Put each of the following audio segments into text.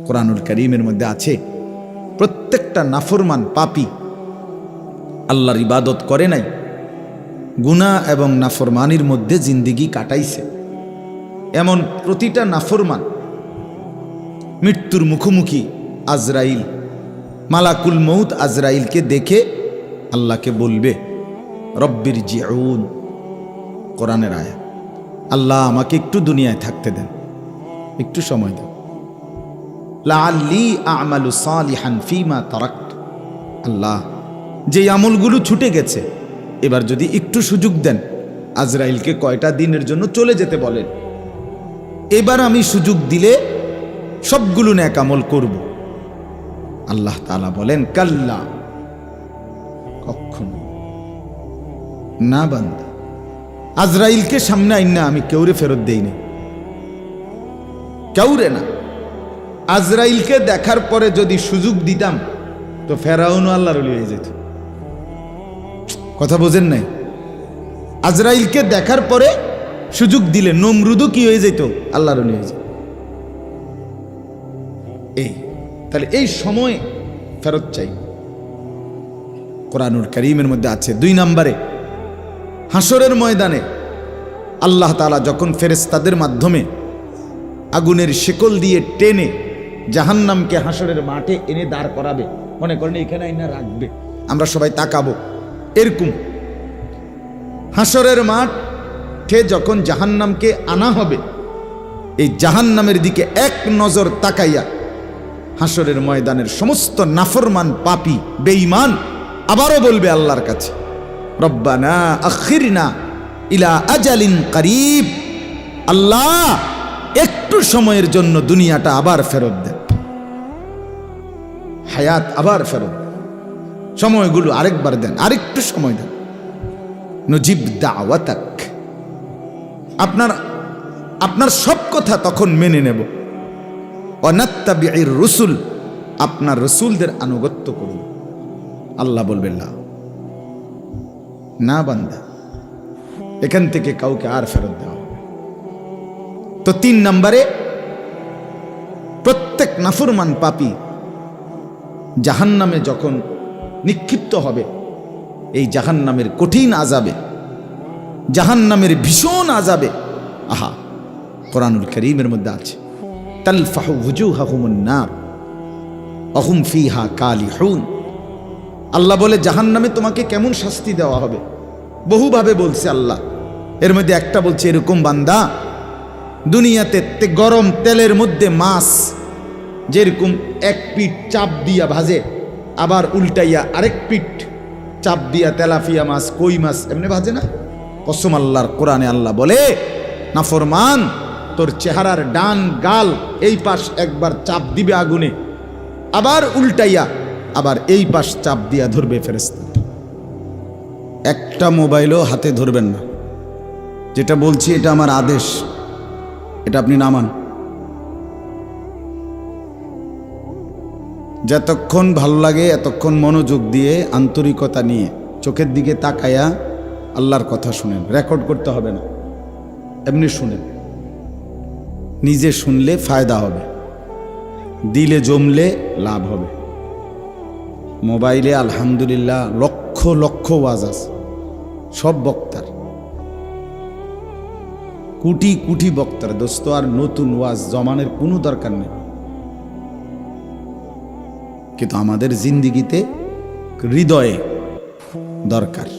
কোরআনুল কারীমের মধ্যে আছে প্রত্যেকটা নাফরমান পাপী আল্লাহর ইবাদত করে নাই, গুনাহ এবং নাফরমানির মধ্যে জিন্দেগি কাটাইছে। এমন প্রতিটা নাফরমান মৃত্যুর মুখোমুখি আজরাইল, মালাকুল মউত আজরাইলকে দেখে আল্লাহকে বলবে রব্বির জিউন, কোরআনের আয়াত, আল্লাহ আমাকে একটু দুনিয়ায় থাকতে দেন, একটু সময় দেন, লাআল্লি আমালু সালিহান ফীমা তারাকতু, আল্লাহ যে আমলগুলো ছুটে গেছে এবার যদি একটু সুযোগ দেন। আজরাইলকে কয়টা দিনের জন্য চলে যেতে বলেন, এবার আমি সুযোগ দিলে সবগুলো নেক আমল করব। আল্লাহ তাআলা বলেন কাল্লা, কখনো না বান্দা, আজরাইলকে সামনে আইনা আমি কেউরে ফেরত দেই না, কেউরে না। আজরাইলকে দেখার পরে যদি সুযোগ দিতাম তো ফেরাউনও আল্লাহর ওলি হয়ে যেত। কথা বোঝেন নাই? আজরাইলকে দেখার পরে সুযোগ দিলে নমরুদও কি হয়ে যেত? আল্লাহর ওলি হয়ে যেত। এই তাহলে এই সময় ফেরত চাই। কোরআনুল কারীমের মধ্যে আছে 2 নম্বরে হাসরের ময়দানে আল্লাহ তাআলা যখন ফেরেশতাদের মাধ্যমে আগুনের শেকল দিয়ে টেনে জাহান্নামকে হাসরের মাঠে এনে দাঁড় করাবে, মনে করেন এখানে এনে রাখবে, আমরা সবাই তাকাবো, এরকম হাসরের মাঠে যখন জাহান্নামকে আনা হবে, এই জাহান্নামের দিকে এক নজর তাকাইয়া হাসরের ময়দানের সমস্ত নাফরমান পাপী বেঈমান আবারও বলবে আল্লাহর কাছে রব্বানা আখিরনা ইলা আজালিন করিব, আল্লাহ একটু সময়ের জন্য দুনিয়াটা আবার ফেরত দেন, হায়াত আবার ফেরত দেন, সময়গুলো আরেকবার দেন, আরেকটু সময় দেন। নজিব দাওয়াতাক, আপনার সব কথা তখন মেনে নেব। অনাত্তাবিউর রসুল, আপনার রসুলদের আনুগত্য করুন। আল্লাহ বলবেন না বান্দা, এখান থেকে কাউকে আর ফেরত দেওয়া হবে। তো 3 নম্বরে প্রত্যেক নাফরমান পাপী জাহান্নামে যখন নিক্ষিপ্ত হবে, এই জাহান্নামের কঠিন আযাবে, জাহান্নামের ভীষণ আযাবে, আহা কোরআনুল কারীমের মধ্যে আছে তালফাহু ওয়ুজুহাহুমুন নার ওয়া হুম ফিহা কালিহুন। আল্লাহ বলে জাহান্নামে তোমাকে কেমন শাস্তি দেওয়া হবে, বহুভাবে বলছে আল্লাহ। এর মধ্যে একটা বলছে এরকম বান্দা, দুনিয়াতে গরম তেলের মধ্যে মাছ যেরকম এক পিঠ চাপ দিয়া ভাজে, আবার উল্টাইয়া আরেক পিঠ চাপ দিয়া তেলাপিয়া মাছ, কই মাছ এমনি ভাজে না? কসম আল্লাহর, কোরআনে আল্লাহ বলে নাফরমান তোর চেহারার ডান গাল এই পাশ একবার চাপ দিবে আগুনে, আবার উল্টাইয়া আবার এই পাশ চাপ দিয়া ধরবে ফেরেশতা। একটা মোবাইলও হাতে ধরবেন না, যেটা বলছি এটা আমার আদেশ, এটা আপনি নামান। যতক্ষণ ভালো লাগে এতক্ষণ মনোযোগ দিয়ে আন্তরিকতা নিয়ে চোখের দিকে তাকায়া আল্লাহর কথা শুনেন, রেকর্ড করতে হবে না, এমনি শুনেন। নিজে শুনলে ফায়দা হবে, দিলে জমলে লাভ হবে। মোবাইলে আলহামদুলিল্লাহ লক্ষ লক্ষ ওয়াজ আছে, সব বক্তার, কোটি কোটি বক্তার। দোস্ত আর নতুন ওয়াজ জমানের কোনো দরকার নেই, কিন্তু আমাদের জিন্দিগিতে হৃদয়ে দরকার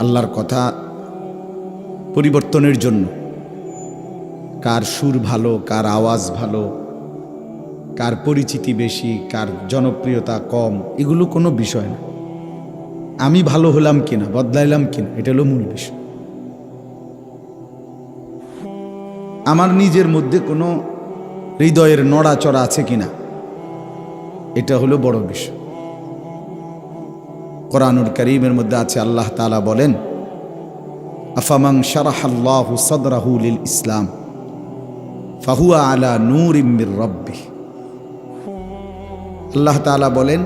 আল্লাহর কথা পরিবর্তনের জন্য। কার সুর ভালো, কার আওয়াজ ভালো, কার পরিচিতি বেশি, কার জনপ্রিয়তা কম, এগুলো কোনো বিষয় না। আমি ভালো হলাম কিনা, বদলাইলাম কিনা, এটা হলো মূল বিষয়। আমার নিজের মধ্যে কোনো হৃদয়ের নড়াচড়া আছে কিনা, এটা হলো বড় বিষয়। কোরআনুল কারীমের মধ্যে আছে আল্লাহ তাআলা বলেন আফামান শারাহাল্লাহু সাদরাহু লিল ইসলাম ফাহুয়া আলা নূরিম মির রাব্বিহ। আল্লাহ তাআলা বলেন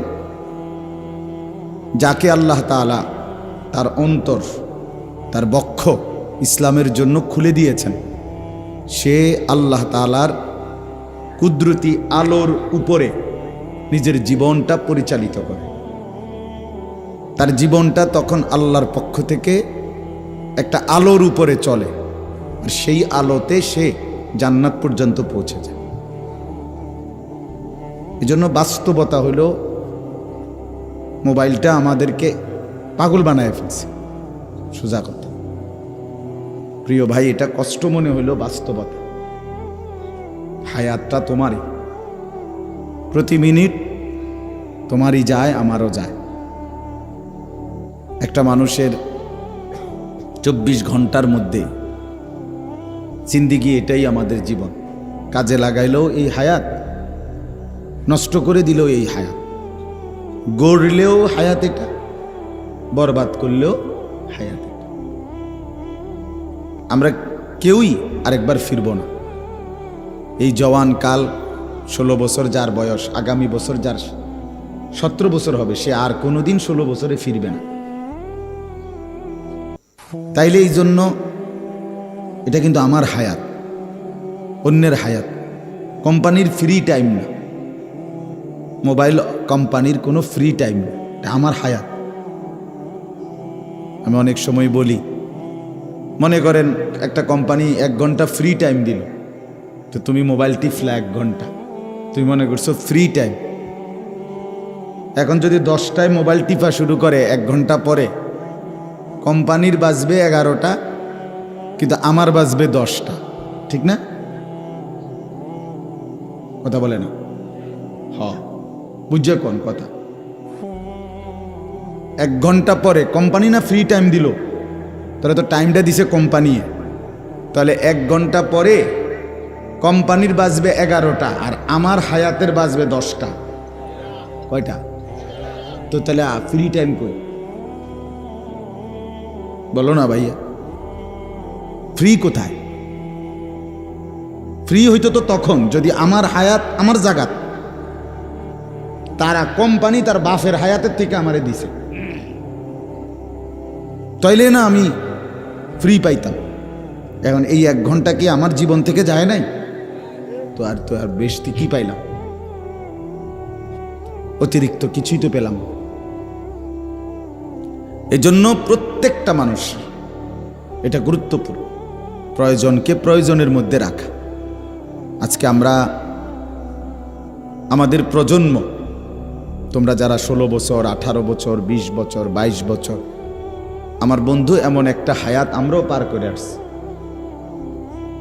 যাকে আল্লাহ তাআলা তার অন্তর, তার বক্ষ ইসলামের জন্য খুলে দিয়েছেন, সে আল্লাহ তাআলার কুদরতি আলোর উপরে নিজের জীবনটা পরিচালিত করে। তার জীবনটা তখন আল্লাহর পক্ষ থেকে একটা আলোর উপরে চলে, আর সেই আলোতে সে জান্নাত পর্যন্ত পৌঁছে যায়। এজন্য বাস্তবতা হলো মোবাইলটা আমাদেরকে পাগল বানায় ফেলছে, সোজা কথা। প্রিয় ভাই, এটা কষ্ট মনে হইল বাস্তবতা। হায়াতটা তোমারই, প্রতি মিনিট তোমারই যায়, আমারও যায়। একটা মানুষের 24 ঘন্টার মধ্যে জিন্দেগি, এটাই আমাদের জীবন। কাজে লাগাইলেও এই হায়াত, নষ্ট করে দিলেও এই হায়াত, গড়লেও হায়াত এটা, বরবাদ করলেও হায়াত এটা। আমরা কেউই আরেকবার ফিরব না। এই জওয়ান কাল, 16 বছর যার বয়স, আগামী বছর যার 17 বছর হবে, সে আর কোনোদিন 16 বছরে ফিরবে না। তাইলে এই জন্য এটা কিন্তু আমার হায়াত, অন্যের হায়াত, কোম্পানির ফ্রি টাইম না। মোবাইল কোম্পানির কোনো ফ্রি টাইম না, এটা আমার হায়াত। আমি অনেক সময় বলি, মনে করেন একটা কোম্পানি 1 ঘন্টা ফ্রি টাইম দিল, তো তুমি মোবাইল টিপলা 1 ঘন্টা, তুমি মনে করছো ফ্রি টাইম। এখন যদি 10টায় মোবাইল টিপা শুরু করে, 1 ঘন্টা পরে কোম্পানির বাজবে 11টা, কিন্তু আমার বাজবে 10টা, ঠিক না? কথা বলে না? বুঝছে কোন কথা? 1 ঘন্টা পরে কোম্পানি না ফ্রি টাইম দিল, তাহলে তো টাইমটা দিছে কোম্পানি, তাহলে 1 ঘন্টা পরে কোম্পানির বাজবে 11টা, আর আমার হায়াতের বাজবে 10টা। কয়টা? তো তাহলে ফ্রি টাইম কই? বলো না ভাইয়া, ফ্রি কোথায়? ফ্রি হইতো তো তখন যদি আমার হায়াত আমার জাগাত, তারা কোম্পানি তার বাপের হায়াতের থেকে আমারে দিছে, তাইলে না আমি ফ্রি পাইতাম। এখন এই 1 ঘন্টা কি আমার জীবন থেকে যায় নাই? তো আর বেশি কি পাইলাম? অতিরিক্ত কিছুই তো পেলাম। এজন্য প্রত্যেকটা মানুষ, এটা গুরুত্বপূর্ণ, প্রয়োজনকে প্রয়োজনের মধ্যে রাখা। আজকে আমরা আমাদের প্রজন্ম, তোমরা যারা 16 বছর, 18 বছর, 20 বছর, 22 বছর, আমার বন্ধু, এমন একটা হায়াত আমরাও পার করে আসছি।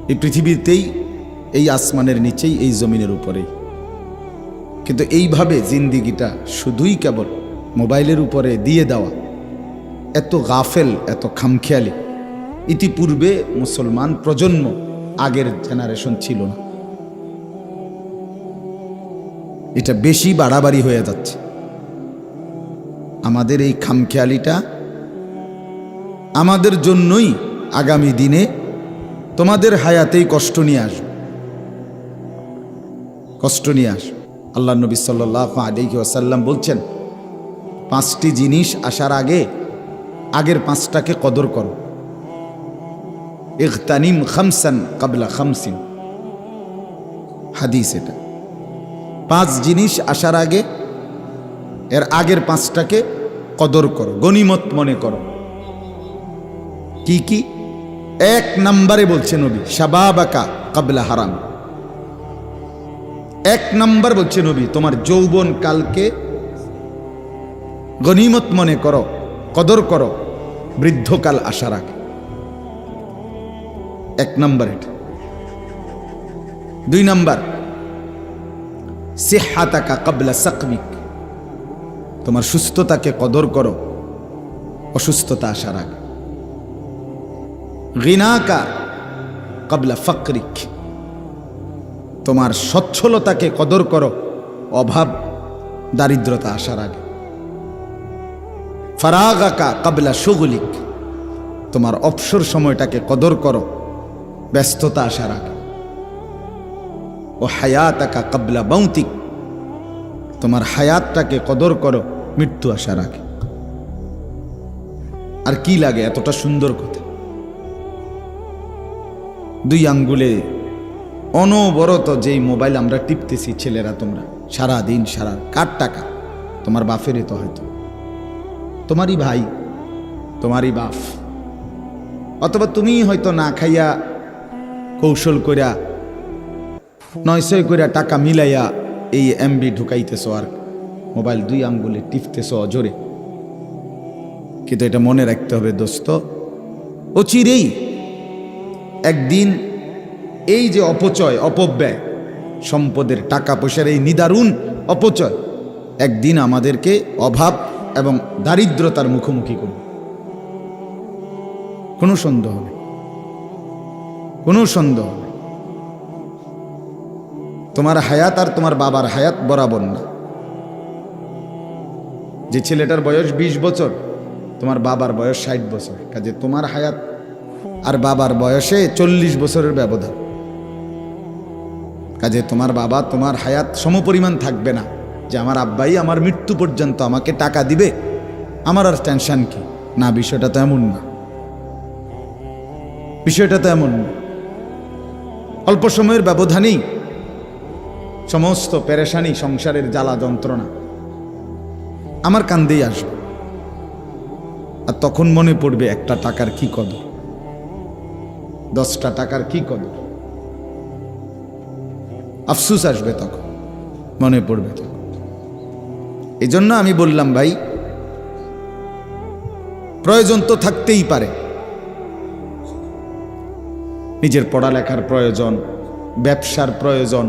এই পৃথিবীতেই, এই আসমানের নিচেই, এই জমিনের উপরেই। কিন্তু এইভাবে জিন্দিগিটা শুধুই কেবল মোবাইলের উপরে দিয়ে দেওয়া, এত গাফেল, এত খামখেয়ালি ইতিপূর্বে মুসলমান প্রজন্ম, আগের জেনারেশন ছিল না। এটা বেশি বাড়াবাড়ি হয়ে যাচ্ছে। আমাদের এই খামখেয়ালিটা আমাদের জন্যই আগামী দিনে তোমাদের হায়াতেই কষ্ট নিয়ে আসবে, কষ্ট নিয়ে আসবে। আল্লাহ নবী সাল্লাল্লাহু আলাইহি ওয়াসাল্লাম বলছেন, 5টি জিনিস আসার আগে আগের 5টাকে কদর করো। ইগতানিম খামসান ক্বাবলা খামসিন, হাদিস এটা। 5 জিনিস আসার আগে এর আগের 5টাকে কদর করো, গনিমত মনে করো। কি কি? 1 নম্বরে বলছে নবী, শাবাবাকা ক্বাবলা হারাম। 1 নম্বর বলছে নবী, তোমার যৌবন কালকে গনিমত মনে করো, কদর করো, বৃদ্ধকাল আসার আগে। 1 নম্বর এটা। 2 নম্বর, সিহহাতাকা ক্বাবলা সাকমিক, তোমার সুস্থতাকে কদর করো অসুস্থতা আসার আগে। গিনাকা ক্বাবলা ফাকরিক, তোমার সচ্ছলতাকে কদর করো অভাব দারিদ্রতা আসার আগে। ফারাগাকা ক্বাবলা শুগলিক, তোমার অবসর সময়টাকে কদর করো ব্যস্ততা আসার আগে। ও হায়াতাকা ক্বাবলা মাউতিক, তোমার হায়াতটাকে কদর করো মৃত্যু আসার আগে। আর কি লাগে এতটা সুন্দর কথা? 2 আঙ্গুলে অনবরত যেই মোবাইল আমরা টিপতেছি ছেলেরা, তোমরা সারা দিন সারা, কার টাকা? তোমার বাপেরই তো, হয়তো তোমারই ভাই, তোমারই বাপ, অথবা তুমি হয়তো না খাইয়া কৌশল কইরা 900 কইরা টাকা মিলাইয়া এই এমবি ঢুকাইতেছ আর মোবাইল 2 আঙ্গুলে টিপতেছ অজোরে। কিন্তু এটা মনে রাখতে হবে দোস্ত, অচিরেই একদিন এই যে অপচয়, অপব্যয়, সম্পদের টাকা পয়সার এই নিদারুণ অপচয় একদিন আমাদেরকে অভাব এবং দারিদ্রতার মুখোমুখি করবে। কোনো সন্দেহ নেই, কোনো সন্দেহ নেই। তোমার হায়াত আর তোমার বাবার হায়াত বরাবর না। যে ছেলেটার বয়স 20 বছর, তোমার বাবার বয়স 60 বছর, কাজে তোমার হায়াত আর বাবার বয়সে 40 বছরের ব্যবধান। কাজে তোমার বাবা তোমার হায়াত সমপরিমাণ থাকবে না, যে আমার আব্বাই আমার মৃত্যু পর্যন্ত আমাকে টাকা দিবে, আমার আর টেনশন কি। না, বিষয়টা তো এমন না, বিষয়টা তো এমন না। অল্প সময়ের ব্যবধানেই সমস্ত পেরেশানি, সংসারের জ্বালা যন্ত্রণা আমার কান্দেই আসবে। আর তখন মনে পড়বে একটা টাকার কি কদর, 10টা টাকার কি কদর। আফসোস আসবে তখন, মনে পড়বে তখন। এই জন্য আমি বললাম ভাই, প্রয়োজন তো থাকতেই পারে, নিজের পড়ালেখার প্রয়োজন, ব্যবসার প্রয়োজন,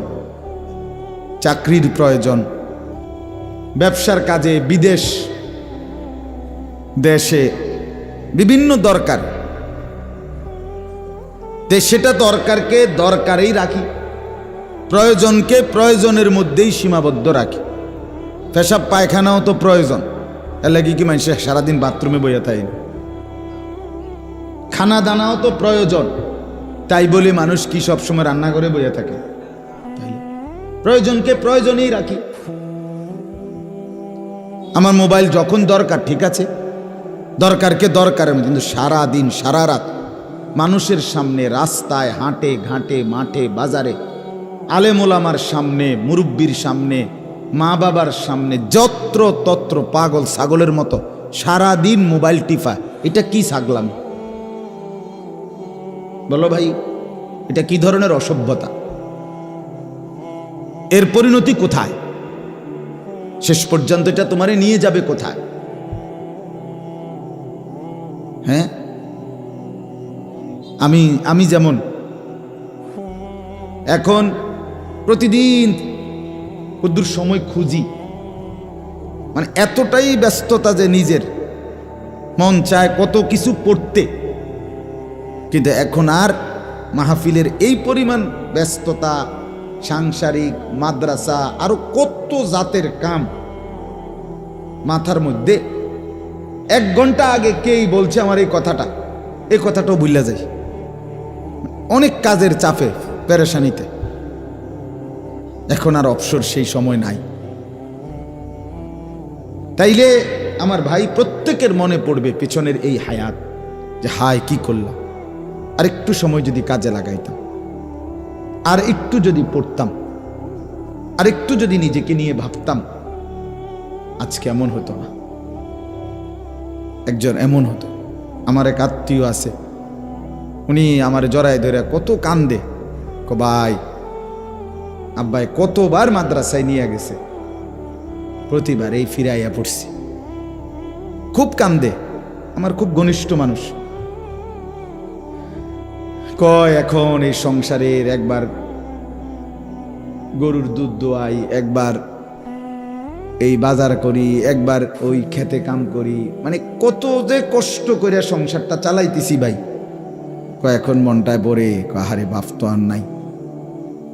চাকরির প্রয়োজন, ব্যবসার কাজে বিদেশ দেশে বিভিন্ন দরকার। সেটা দরকারকে দরকারেই রাখি, প্রয়োজনকে প্রয়োজনের মধ্যেই সীমাবদ্ধ রাখি। পেশাব পায়খানাও তো প্রয়োজন, এর লাগে কি মানুষ সারাদিন বাথরুমে বইয়া থাকে? খানা দানাও তো প্রয়োজন, তাই বলে মানুষ কি সবসময় রান্নাঘরে বইয়া থাকে? প্রয়োজনকে প্রয়োজনেই রাখি। আমার মোবাইল যখন দরকার ঠিক আছে, দরকারকে দরকারের মধ্যে, কিন্তু সারা দিন সারা রাত মানুষের সামনে, রাস্তায়, হাঁটে ঘাটে, মাঠে বাজারে, আলেম ওলামার সামনে, মুরব্বির সামনে, মা বাবার সামনে যত্র তত্র পাগল ছাগলের মতো সারা দিন মোবাইল টিপা, এটা কি ছাগলাম? বলো ভাই, এটা কি ধরনের অসভ্যতা? এর পরিণতি কোথায়? শেষ পর্যন্ত এটা তোমারে নিয়ে যাবে কোথায়? হ্যাঁ, আমি যেমন এখন প্রতিদিন কতদূর সময় খুঁজি, মানে এতটাই ব্যস্ততা যে নিজের মন চায় কত কিছু পড়তে, কিন্তু এখন আর মাহফিলের এই পরিমাণ ব্যস্ততা, সাংসারিক, মাদ্রাসা, আরো কত জাতের কাম মাথার মধ্যে। 1 ঘন্টা আগে কেই বলছে আমার এই কথাটাও ভুলে যাই, অনেক কাজের চাপে, পেরেশানিতে। এখন আর অবসর সেই সময় নাই। তাইলে আমার ভাই, প্রত্যেকের মনে পড়বে পিছনের এই হায়াত, যে হায় কি করলাম, আর একটু সময় যদি কাজে লাগাইতাম, আর একটু যদি পড়তাম, আর একটু যদি নিজেকে নিয়ে ভাবতাম, আজকে এমন হতো না। একজন এমন হতো, আমার এক আত্মীয় আছে, উনি আমার জড়ায় ধরে কত কান্দে, ভাই আব্বাই কতবার মাদ্রাসায় নিয়ে গেছে, প্রতিবার এই ফিরাইয়া পড়ছি, খুব কান্দে, আমার খুব ঘনিষ্ঠ মানুষ। কয় এখন এই সংসারের একবার গরুর দুধ দোয়াই, একবার এই বাজার করি, একবার ওই খেতে কাম করি, মানে কত যে কষ্ট করে সংসারটা চালাইতেছি ভাই। কয় এখন মনটায় পড়ে, আহারে বাপ তো আর নাই,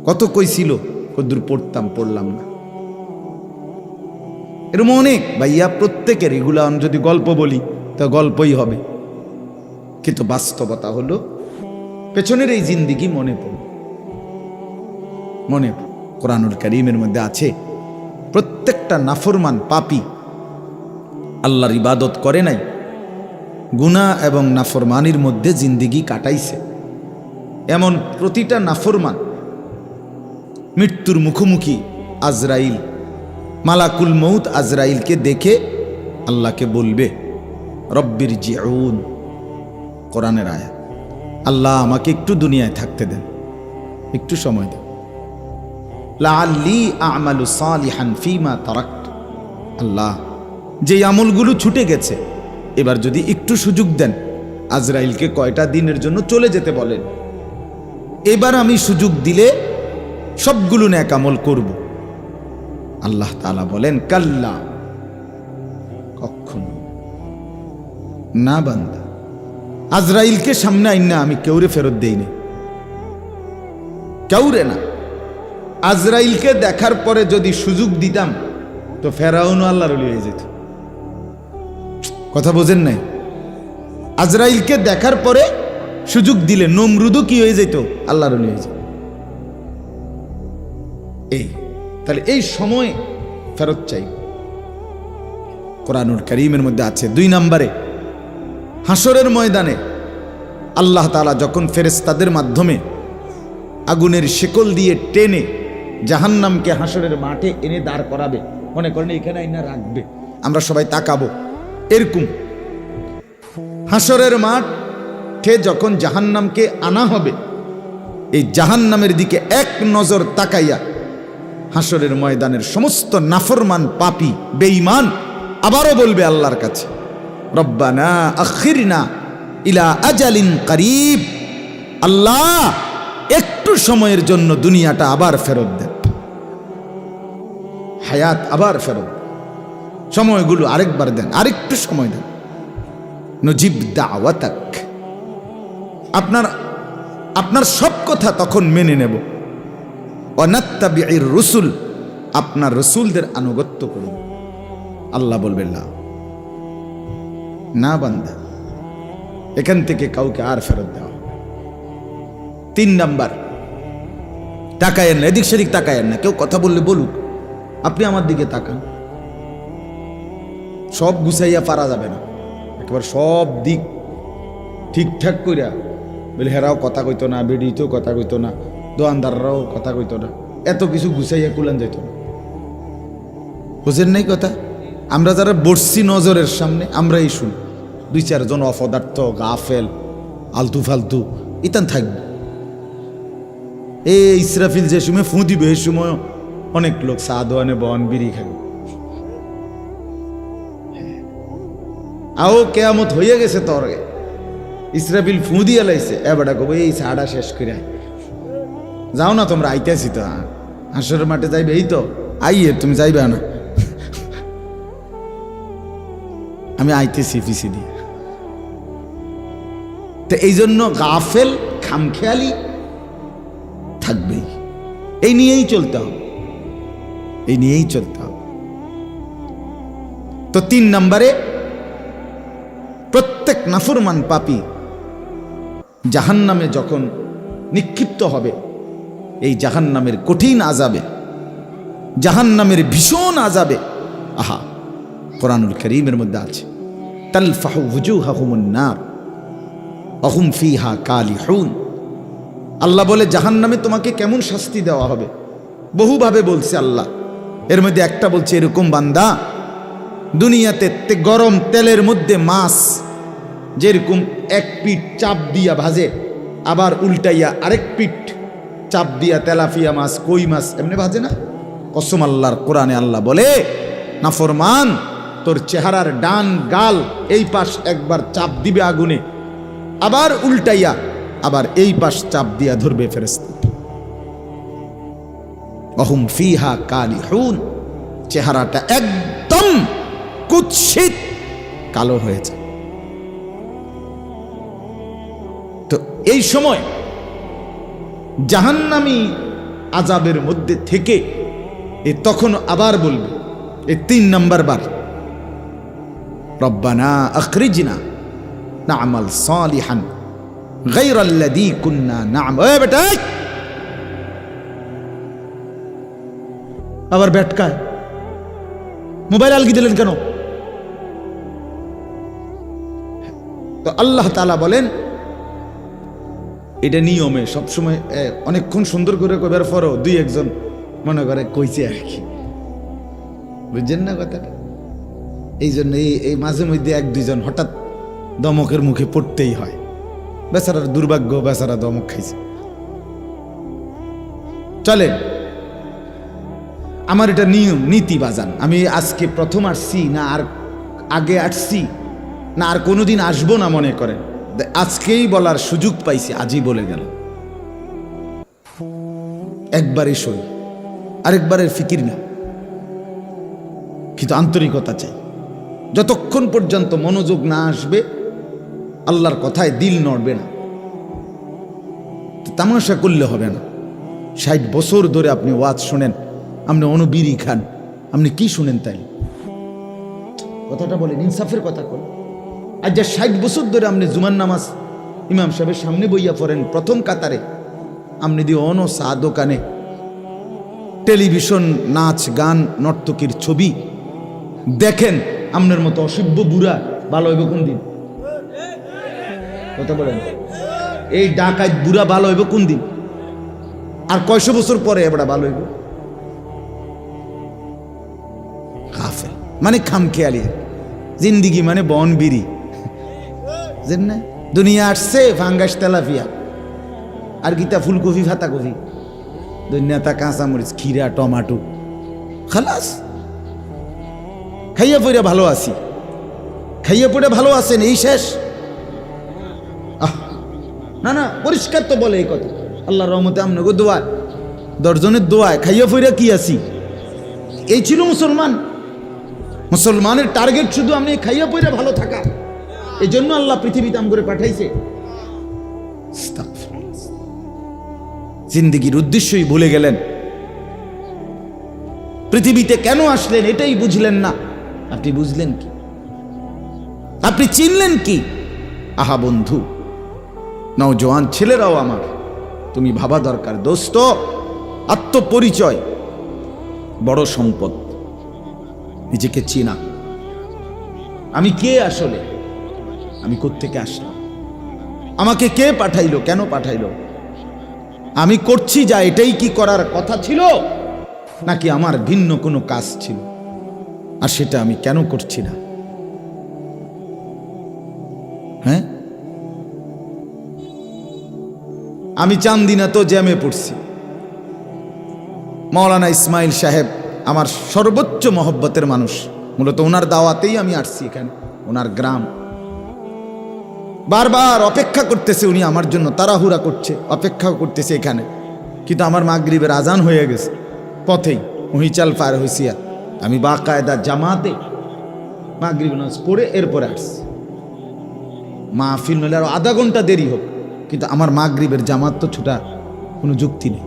কত কইছিল, কদ্দূর পড়লাম না। এরকম অনেক ভাইয়া, প্রত্যেকের এগুলা যদি গল্প বলি তা গল্পই হবে, কিন্তু বাস্তবতা হলো পেছনের এই জিন্দিগি মনে পড়ে। কোরআনুল কারীমের মধ্যে আছে, প্রত্যেকটা নাফরমান পাপী আল্লাহর ইবাদত করে নাই, গুনাহ এবং নাফরমানির মধ্যে জিন্দিগি কাটাইছে। এমন প্রতিটা নাফরমান মৃত্যুর মুখোমুখি আজরাইল, মালাকুল মউত আজরাইলকে দেখে আল্লাহকে বলবে, রব্বির জিউন, কোরআনের আয়াত, আল্লাহ আমাকে একটু দুনিয়ায় থাকতে দেন, একটু সময় দেন, লাআল্লি আমালু সালিহান ফীমা তারাকত, আল্লাহ যে আমলগুলো ছুটে গেছে এবার যদি একটু সুযোগ দেন। আজরাইলকে কয়টা দিনের জন্য চলে যেতে বলেন, এবার আমি সুযোগ দিলে সবগুলো নেক আমল করব। আল্লাহ তাআলা বলেন, কাল্লা, কখনো না বান্দা, আজরাইলকে সামনে আইনা আমি কেউরে ফেরত দেইনি, কেউরে না। আজরাইলকে দেখার পরে যদি সুযোগ দিতাম তো ফেরাউনও আল্লাহর ওলি হয়ে যেত। কথা বোঝেন নাই? আজরাইলকে দেখার পরে সুযোগ দিলে নমরুদও কি হয়ে যেত? আল্লাহর ওলি হয়ে যেত। তাহলে এই সময় ফেরত চাই। কোরআনুল কারীমের মধ্যে আছে 2 নম্বরে, হাসরের ময়দানে আল্লাহ তাআলা যখন ফেরেশতাদের মাধ্যমে আগুনের শেকল দিয়ে টেনে জাহান্নামকে হাসরের মাঠে এনে দাঁড় করাবে, মনে করেন এখানে আইনা রাখবে, আমরা সবাই তাকাবো, এরকম হাসরের মাঠে যখন জাহান্নামকে আনা হবে, এই জাহান্নামের দিকে এক নজর তাকাইয়া হাসরের ময়দানের সমস্ত নাফরমান পাপী বেঈমান আবারও বলবে আল্লাহর কাছে, রব্বানা আখিরনা ইলা আজালিন করিব, আল্লাহ একটু সময়ের জন্য দুনিয়াটা আবার ফেরত দেন, হায়াত আবার ফেরত, সময়গুলো আরেকবার দেন, আরেকটু সময় দেন, নজিব দাওয়াতাক, আপনার সব কথা তখন মেনে নেব, ওয়ানাত্তাবিউর রুসুল, আপনার রসুলদের আনুগত্য করুন। আল্লাহ বলবেন না বান্দা, এখান থেকে কাউকে আর ফেরত দেওয়া। 3 নাম্বার, তাকায়েন না, এদিক সেদিক তাকায়েন না, কেউ কথা বললে বলুক, আপনি আমার দিকে তাকান। সব গুছাইয়া পারা যাবে না, একেবারে সব দিক ঠিকঠাক কইরা বলে হেরাও কথা কইতো না, বেডিতেও কথা কইতো না, দোয়ানদাররাও কথা কইতো না, এত কিছু গুছাইয়া কুলান যাইত না। বুঝেন নাই কথা? আমরা যারা বসছি নজরের সামনে, আমরাই শুনি, 2-4 জন অপদার্থ, গাফেল, আলতু ফালতু ইতান থাকবে। এই ইসরাফিল যে সময় ফু দিবে, এই সময় অনেক লোক চা দোয়ানে বন বিড়ি খাবে। আও কেয়ামত হইয়া গেছে, তোর ইসরাফিল ফু দিয়া লাইছে, এবারটা কব এই চাটা শেষ করে যাও না, তোমরা আইতেছি তো, হাসরের মাঠে যাইবে, এই তো আইয়ে, তুমি যাইবে না, আমি আইতেছি পিছি দিয়ে। তো এই জন্য গাফেল খামখেয়ালি থাকবেই, এই নিয়েই চলতে হবে, এই নিয়েই চলতে হবে। তো 3 নম্বরে, প্রত্যেক নাফরমান পাপী জাহান্নামে যখন নিক্ষিপ্ত হবে, এই জাহান্নামের কঠিন আযাবে, জাহান্নামের ভীষণ আযাবে, আহা, কোরআনুল কারীমের মধ্যে আছে, তালফাহু ওয়ুজুহাহুমুন নার ওয়া হুম ফিহা কালিহুন। আল্লাহ বলে জাহান্নামে তোমাকে কেমন শাস্তি দেওয়া হবে, বহুভাবে বলছে আল্লাহ। এর মধ্যে একটা বলছে এরকম, বান্দা দুনিয়াতে গরম তেলের মধ্যে মাছ যেরকম এক পিঠ চাপ দিয়া ভাজে, আবার উল্টাইয়া আরেক পিঠ চাপ দিয়া তেলাপিয়া মাছ, কই মাছ এমনি ভাজে না? কসম আল্লাহর, কোরআনে আল্লাহ বলে, নাফরমান তোর চেহারার ডান গাল এই পাশ একবার চাপ দিবে আগুনে, আবার উল্টাইয়া আবার এই পাশ চাপ দিয়া ধরবে ফেরেশতা। ওয়াহুম ফিহা কালিহুন, চেহারাটা একদম কুৎসিত কালো হয়েছে। তো এই সময় জাহান্নামী আযাবের মধ্যে থেকে তখন আবার বলবে, এই 3 নম্বর বার, রব্বানা আখরিজনা না'মাল সালিহান গায়রাল্লাযী কুন্না না'মাল। ওই বেটা, আবার ব্যাটকায় মোবাইল আলগি দিলেন কেন? তো আল্লাহ তাআলা বলেন, এটা নিয়মে সবসময় অনেকক্ষণ সুন্দর করে কইবার পরও দুই একজন মনে করে কইছে আর কি, বুঝছেন না কথাটা? এই জন্য এই মাঝে মধ্যে এক দুইজন হঠাৎ দমকের মুখে পড়তেই হয়। বেচারার দুর্ভাগ্য, বেচারা দমক খাইছে। চলেন, আমার এটা নিয়ম নীতি বাজান। আমি আজকে প্রথম আসছি না আর আগে আসছি না আর কোনোদিন আসবো না মনে করেন, আজকেই বলার সুযোগ পাইছি, আজই বলে গেল। একবারে সই, আরেকবারের ফিকির না, কিন্তু আন্তরিকতা চাই। যতক্ষণ পর্যন্ত মনোযোগ না আসবে আল্লাহর কথায় দিল নড়বে না, তামাশা করলে হবে না। 60 বছর ধরে আপনি ওয়াজ শোনেন, আপনি অনুবিরি খান, আপনি কি শুনেন? তাই কথাটা বলেন, ইনসাফের কথা বলেন। আর যা 60 বছর ধরে আপনি জুমার নামাজ ইমাম সাহেবের সামনে বইয়া পড়েন প্রথম কাতারে, আপনি দিয়ে অন চা দোকানে টেলিভিশন নাচ গান নর্তকীর ছবি দেখেন, আপনার মতো অসভ্য বুড়া ভালো হইব কোন দিন? কথা বলেন, এই ডাকাত বুড়া ভালো হইব কোন দিন? আর কয়শো বছর পরে এবার ভালো হইব? গাফেল মানে খামখেয়ালি, জিন্দিগি মানে বন বিড়ি, বুঝেন না? দুনিয়া আসছে ফাঙ্গাস তেলাপিয়া আর গীতা ফুলকপি ফাতাকপি, দুনিয়াটা কাঁচামরিচ খিরা টমাটো, খালাস। খাইয়া পড়ে ভালো আছি, খাইয়া পড়ে ভালো আছেন, এই শেষ? না না, পরিষ্কার তো বলে এই কথা। আল্লাহর রহমতে আপনাকে দোয়া, 10 জনের দোয়ায় খাইয়া পড়ে কি আছি, এই ছিল মুসলমান। মুসলমানের টার্গেট শুধু আপনি খাইয়া পড়ে ভালো থাকা, এই জন্য আল্লাহ পৃথিবীতে আম করে পাঠাইছে। জিন্দিগির উদ্দেশ্যই ভুলে গেলেন, পৃথিবীতে কেন আসলেন এটাই বুঝলেন না। আপনি বুঝলেন কি? আপনি চিনলেন কি? আহা বন্ধু, নওজোয়ান ছেলেরাও আমার, তুমি ভাবা দরকার দোস্ত, আত্মপরিচয় বড় সম্পদ। নিজেকে চিনা, আমি কে আসলে, আমি কোত্থেকে আসলাম, আমাকে কে পাঠাইলো, কেন পাঠাইলো, আমি করছি যা এটাই কি করার কথা ছিল, নাকি আমার ভিন্ন কোনো কাজ ছিল, আর সেটা আমি কেন করছি না? হ্যাঁ, আমি চান্দিনা তো জ্যামে পড়ছি। মাওলানা ইসমাইল সাহেব আমার সর্বোচ্চ মহব্বতের মানুষ, মূলত ওনার দাওয়াতেই আমি আসছি এখানে, ওনার গ্রাম। বারবার অপেক্ষা করতেছে উনি আমার জন্য, তাড়াহুড়া করছে, অপেক্ষা করতেছে এখানে। কিন্তু আমার মাগরিবের আজান হয়ে গেছে, পথেই মহিচাল পার হয়েছি, আমি বাকায়দা জামাতে মাগরিব নামাজ পড়ে এরপরে আসছি। মাহফিল নইলে আরো আধা ঘন্টা দেরি হোক, কিন্তু আমার মাগরিবের জামাত তো ছুটা কোনো যুক্তি নেই।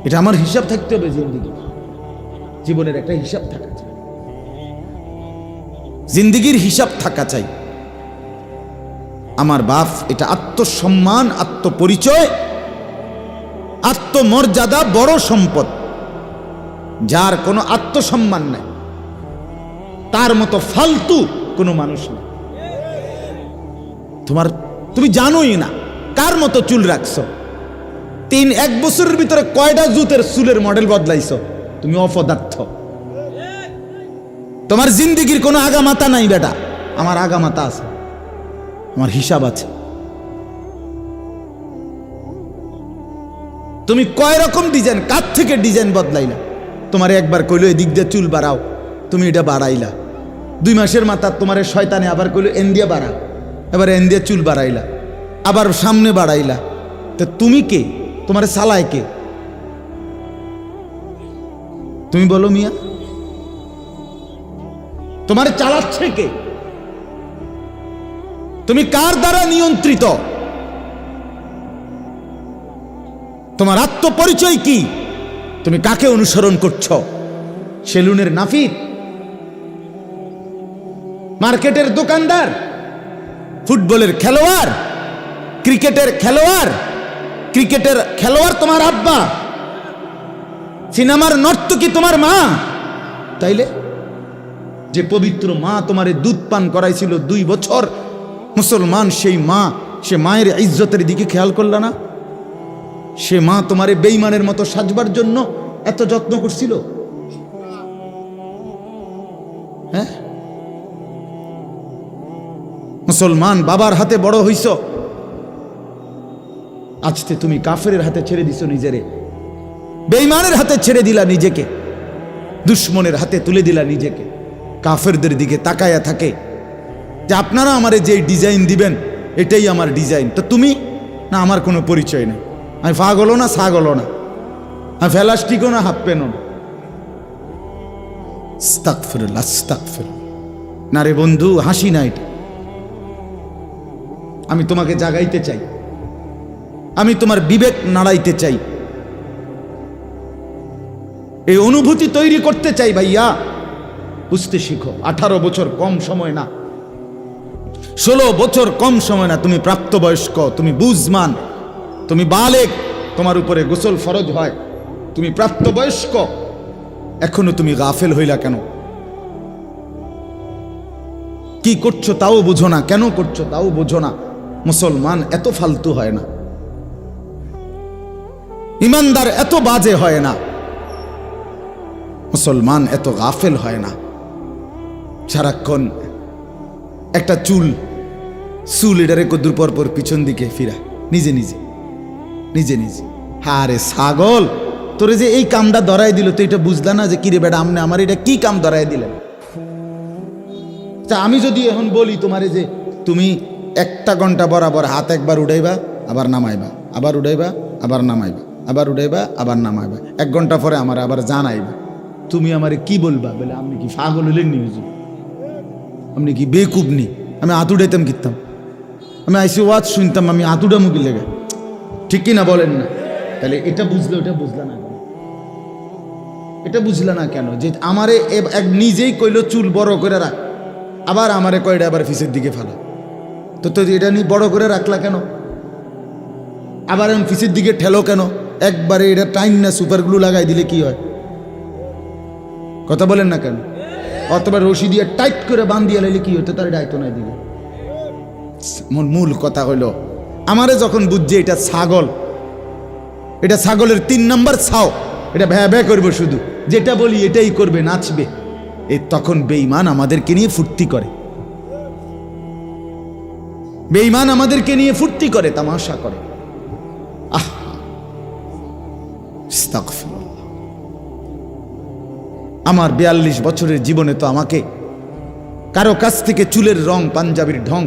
এটা আমার হিসাব থাকতে হবে, জীবনের একটা হিসাব থাকা চাই, জিন্দিগির হিসাব থাকা চাই। আমার বাপ, এটা আত্মসম্মান, আত্মপরিচয়, আত্মমর্যাদা বড় সম্পদ। যার কোনো আত্মসম্মান নাই, তার মতো ফালতু কোনো মানুষ নেই। তুমি জানোই না কার মতো চুল রাখছো, 1 বছরের ভিতরে কয়টা জুতের চুলের মডেল বদলাইছো, তুমি অপদার্থ। তোমার জিন্দিগির কোনো আগামাতা নাই বেটা, আমার আগামাতা আছে, আমার হিসাব আছে। তুমি কয় রকম ডিজাইন, কার থেকে ডিজাইন বদলাইলা? তোমার একবার কইলো এদিক দিয়ে চুল বাড়াও, তুমি এটা বাড়াইলা। 2 মাসের মাথা তোমার শয়তানে আবার কইলো এন দিয়ে বাড়া, এবার এন দিয়ে চুল বাড়াইলা, আবার সামনে বাড়াইলা। তো তুমি কে? তোমার সালায় কে? তুমি বলো মিয়া, তোমার চালাচ্ছে কে? তুমি কার দ্বারা নিয়ন্ত্রিত? তোমার আত্মপরিচয় কি? তুমি কাকে অনুসরণ করছো? সেলুনের নাফিদ, মার্কেটের দোকানদার, ফুটবলের খেলোয়াড়, ক্রিকেটের খেলোয়াড়? ক্রিকেটের খেলোয়াড় তোমার আব্বা, সিনেমার নর্তকী তোমার মা। তাইলে যে পবিত্র মা তোমারে দুধ পান করাইছিল 2 বছর, মুসলমান সেই মা, সে মায়ের ইজ্জতের দিকে খেয়াল করল না? সে মা তোমারে বেঈমানের মতো সাজবার জন্য এত যত্ন করছিল। হ্যাঁ, মুসলমান বাবার হাতে বড় হইছ, আজকে তুমি কাফেরের হাতে ছেড়ে দিছো নিজেরে, বেঈমানের হাতে ছেড়ে দিলা নিজেকে, দুশ্মনের হাতে তুলে দিলা নিজেকে। কাফেরদের দিকে তাকায়া থাকে যে আপনারা আমারে যে ডিজাইন দিবেন এটাই আমার ডিজাইন, তো তুমি না, আমার কোনো পরিচয় নেই, আমি পাগলও না ছাগলও না, আমি ফেলাস্টিকও না হাফ পেনও না। আস্তাগফিরুল্লাহ, আস্তাগফিরুল্লাহ। না রে বন্ধু, হাসি না এটা। আমি তোমাকে জাগাইতে চাই, আমি তোমার বিবেক নাড়াইতে চাই, এই অনুভূতি তৈরি করতে চাই। ভাইয়া বুঝতে শিখো, 18 বছর কম সময় না, 16 বছর কম সময় না। তুমি প্রাপ্তবয়স্ক, তুমি বুঝমান, তুমি বালেগ, তোমার উপরে গোসল ফরজ হয়, তুমি প্রাপ্তবয়স্ক, এখনো তুমি গাফেল হইলা কেন? কি করছো তাও বুঝো না, কেন করছো তাও বুঝো না। মুসলমান এত ফালতু হয় না, ইমানদার এত বাজে হয় না, মুসলমান এত গাফেল হয় না। সারাক্ষণ একটা চুল এটারে কদ্দুর পর পর পিছন দিকে ফিরা, নিজে নিজে নিজে নিজে। হারে ছাগল, তোরে যে এই কামটা ধরাই দিল, তো এটা বুঝলা না যে কিরে বেটা আমনে আমার এটা কি কাম ধরাই দিলেন? তা আমি যদি এখন বলি তোমারে যে তুমি 1 ঘন্টা বরাবর হাত একবার উঠাইবা আবার নামাইবা, আবার উঠাইবা আবার নামাইবা, আবার উঠাইবা আবার নামাইবা, 1 ঘন্টা পরে আমার আবার জানাইবা, তুমি আমারে কি বলবা? বলে আপনি কি পাগল হলেন নি হুজুর? আপনি কি বেকুব নি? আমি হাত উঠাইতাম কিতাম, আমি আইসি ওয়াজ শুনতাম, আমি হাত উঠা মুখি লেগে, ঠিক কি না বলেন না? তাহলে এটা বুঝলো, এটা বুঝলা না কেন? এটা বুঝলা না কেন যে আমারে নিজেই কইলো চুল বড় করে রাখ, আবার আমারে কয়টা আবার ফিসের দিকে ফেলা, তো এটা নিয়ে বড় করে রাখলা কেন? আবার আমি ফিসের দিকে ঠেলো কেন? একবারে এটা টাইম না সুপার গ্লু লাগাই দিলে কি হয়? কথা বলেন না কেন? অথবা রশি দিয়ে টাইট করে বান্ধিয়ে লাইলে কি হতো? তার দায়িত্ব নাই দিলে। মূল কথা হইল, আমারে যখন বুঝছে এটা ছাগল, এটা ছাগলের 3 নম্বর ছাও, এটা ভ্যা ভ্যা করবে, শুধু যেটা বলি এটাই করবে, নাচবে, তখন বেঈমান আমাদেরকে নিয়ে ফুর্তি করে, বেঈমান আমাদেরকে নিয়ে ফুর্তি করে, তামাশা করে। আস্তাগফিরুল্লাহ। আমার 42 বছরের জীবনে তো আমাকে কারো কাছ থেকে চুলের রং, পাঞ্জাবির ঢং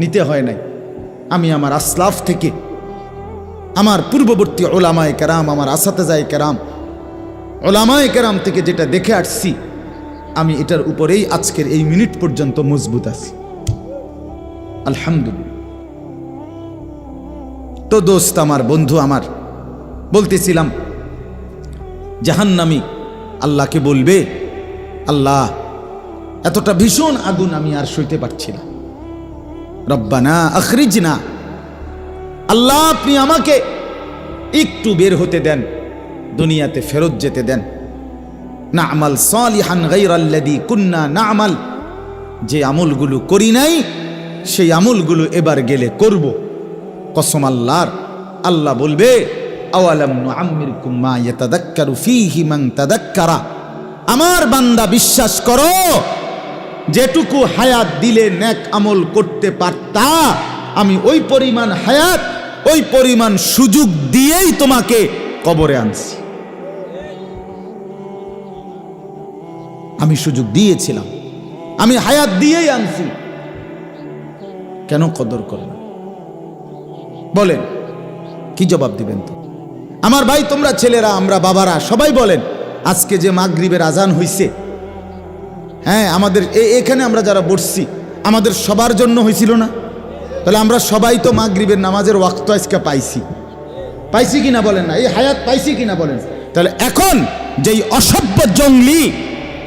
নিতে হয় নাই। আমি আমার আসলাফ থেকে, আমার পূর্ববর্তী ওলামায়ে কেরাম, আমার আসাতেজায়ে কেরাম, ওলামায়ে কেরাম থেকে যেটা দেখে আসছি, আমি এটার উপরেই আজকের এই মিনিট পর্যন্ত মজবুত আছি, আলহামদুলিল্লাহ। তো দোস্ত আমার, বন্ধু আমার, বলতেছিলাম জাহান্নামী আল্লাহকে বলবে, আল্লাহ এতটা ভীষণ আগুন আমি আর সইতে পারছি না, রব্বানা আখরিজনা, আল্লাহ আপনি আমাকে একটু বের হতে দেন, দুনিয়াতে ফেরত যেতে দেন, না'মাল সালিহান গায়রাল্লাযী কুন্না না'মাল, যে আমলগুলো করি নাই সেই আমলগুলো এবার গেলে করব। কসম আল্লাহর, আল্লাহ বলবে আওয়ালাম নুআম্মিরকুম মা ইয়াতাযাক্কারু ফীহি মান তাযাক্কারা, আমার বান্দা বিশ্বাস করো, যেটুকু হায়াত দিলে নেক আমল করতে পারতা, আমি ওই পরিমাণ হায়াত, ওই পরিমাণ সুযোগ দিয়েই তোমাকে কবরে আনছি। আমি সুযোগ দিয়েছিলাম, আমি হায়াত দিয়েই আনছি, কেন কদর করো না? বলেন, কি জবাব দিবেন? তো আমার ভাই, তোমরা ছেলেরা, আমরা বাবারা সবাই বলেন, আজকে যে মাগরিবের আজান হইছে, হ্যাঁ, আমাদের এখানে আমরা যারা বসছি আমাদের সবার জন্য হয়েছিল না? তাহলে আমরা সবাই তো মাগরিবের নামাজের ওয়াক্ত আজকে পাইছি কিনা বলেন না? এই হায়াত পাইছি কিনা বলেন? তাহলে এখন যেই অসভ্য জঙ্গলি,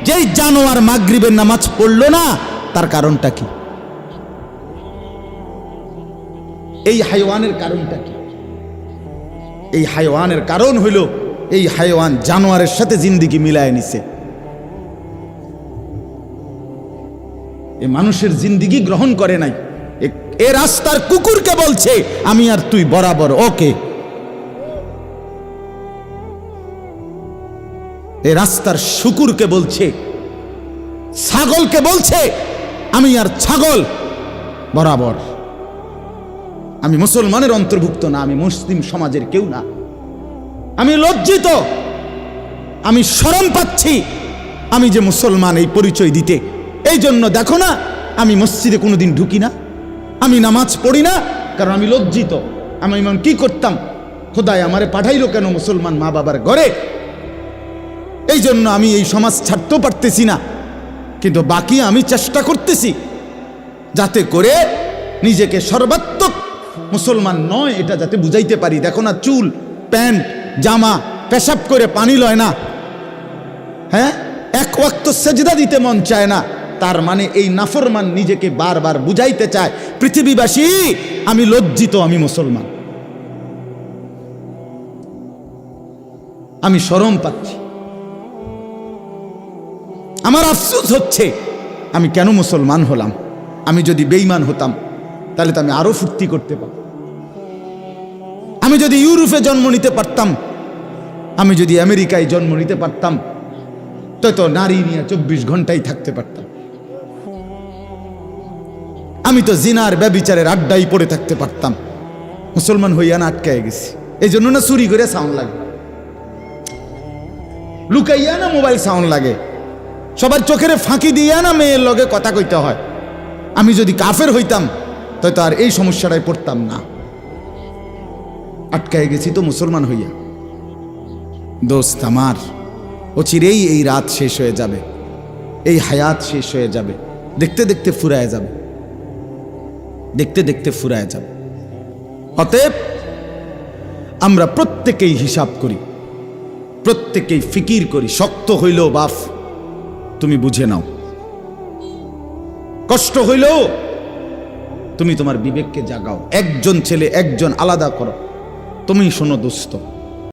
যেই জানোয়ার মাগরিবের নামাজ পড়লো না, তার কারণটা কি? এই হাইওয়ানের কারণটা কি? এই হাইওয়ানের কারণ হইল, এই হাইওয়ান জানোয়ারের সাথে জিন্দেগি মিলায় নিছে, এই মানুষের জিন্দেগি গ্রহণ করে নাই, এ রাস্তার কুকুরকে বলছে আমি আর তুই বরাবর ওকে। এ রাস্তার শুকুরকে বলছে, ছাগলকে বলছে আমি আর ছাগল বরাবর। আমি মুসলমানের অন্তর্ভুক্ত না, আমি মুসলিম সমাজের কেউ না। আমি লজ্জিত, আমি শরম পাচ্ছি আমি যে মুসলমান এই পরিচয় দিতে। এই জন্য দেখো না আমি মসজিদে কোনোদিন ঢুকি না, আমি নামাজ পড়ি না, কারণ আমি লজ্জিত। আমি এমন কি করতাম, খোদায় আমারে পাঠাইলো কেন মুসলমান মা বাবার ঘরে। এই জন্য আমি এই সমাজ ছাড়তেও পারতেছি না, কিন্তু বাকি আমি চেষ্টা করতেছি যাতে করে নিজেকে সর্বাত্মক মুসলমান নয় এটা যাতে বুঝাইতে পারি। দেখো না চুল, প্যান্ট, জামা, পেশাব করে পানি লয় না, হ্যাঁ, এক ওয়াক্ত সেজদা দিতে মন চায় না, তার মানে এই নাফরমান নিজেকে বারবার বুঝাইতে চায় পৃথিবীবাসী আমি লজ্জিত, আমি মুসলমান। আমি শরম পাচ্ছি, আমার আফসোস হচ্ছে আমি কেন মুসলমান হলাম। আমি যদি বেঈমান হতাম তাহলে তো আমি আরো ফুর্তি করতে পারতাম। আমি যদি ইউরোপে জন্ম নিতে পারতাম, আমি যদি আমেরিকায় জন্ম নিতে পারতাম, তো নারী নিয়ে 24 ঘন্টাই থাকতে পারতাম। আমি তো জিনার ব্যভিচারের আড্ডাই পড়ে থাকতে পারতাম। মুসলমান হইয়া না আটকায় গেছি। এই জন্য না চুরি করে সাউন্ড লাগে, লুকাইয়া না মোবাইল সাউন্ড লাগে, সবার চোখের ফাঁকি দিয়া না মেয়ের লগে কথা কইতে হয়। আমি যদি কাফের হইতাম তো আর এই সমস্যাটাই পড়তাম না। আটকায় গেছি তো মুসলমান হইয়া। দোস্ত আমার, অচিরেই এই রাত শেষ হয়ে যাবে, এই হায়াত শেষ হয়ে যাবে, দেখতে দেখতে ফুরায় যাবে, দেখতে দেখতে ফুরায় যাবে। অতএব আমরা প্রত্যেকেই হিসাব করি, প্রত্যেকেই ফিকির করি। শক্ত হইলেও বাপ তুমি বুঝে নাও, কষ্ট হইলেও তুমি তোমার বিবেককে জাগাও। একজন ছেলে একজন আলাদা করো, তুমি শোনো দোস্ত,